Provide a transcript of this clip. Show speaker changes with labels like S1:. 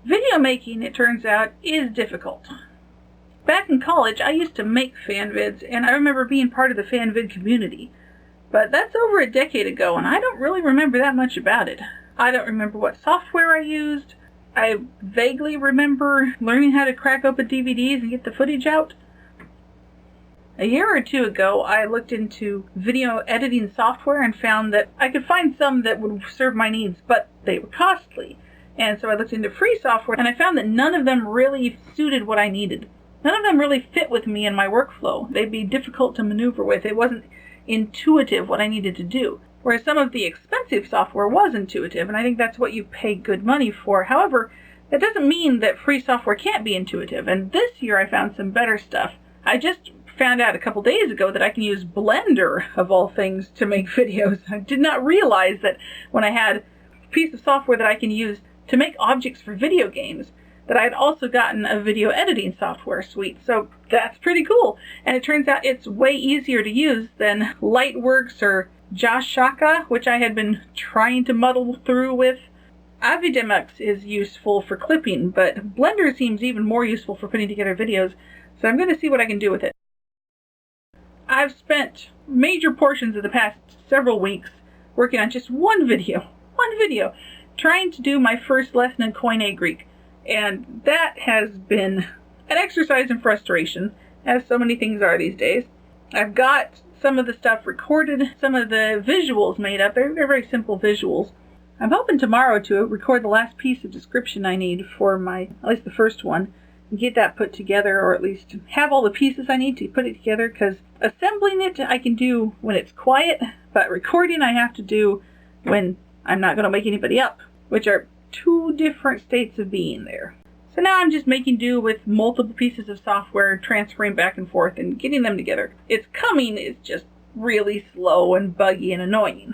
S1: Video making, it turns out, is difficult. Back in college, I used to make FANVIDs, and I remember being part of the FANVID community. But that's over a decade ago, and I don't really remember that much about it. I don't remember what software I used. I vaguely remember learning how to crack open DVDs and get the footage out. A year or two ago, I looked into video editing software and found that I could find some that would serve my needs, but they were costly. And so I looked into free software, and I found that none of them really suited what I needed. None of them really fit with me and my workflow. They'd be difficult to maneuver with. It wasn't intuitive what I needed to do. Whereas some of the expensive software was intuitive, and I think that's what you pay good money for. However, that doesn't mean that free software can't be intuitive, and this year I found some better stuff. I just found out a couple days ago that I can use Blender, of all things, to make videos. I did not realize that when I had a piece of software that I can use to make objects for video games, that I had also gotten a video editing software suite. So that's pretty cool. And it turns out it's way easier to use than Lightworks or Joshaka, which I had been trying to muddle through with. Avidemux is useful for clipping, but Blender seems even more useful for putting together videos, so I'm going to see what I can do with it. I've spent major portions of the past several weeks working on just one video, trying to do my first lesson in Koine Greek, and that has been an exercise in frustration, as so many things are these days. I've got some of the stuff recorded, some of the visuals made up. They're very simple visuals. I'm hoping tomorrow to record the last piece of description I need for at least the first one, and get that put together, or at least have all the pieces I need to put it together, because assembling it I can do when it's quiet, but recording I have to do when I'm not going to wake anybody up, which are two different states of being there. So now I'm just making do with multiple pieces of software, transferring back and forth and getting them together. It's coming, it's just really slow and buggy and annoying.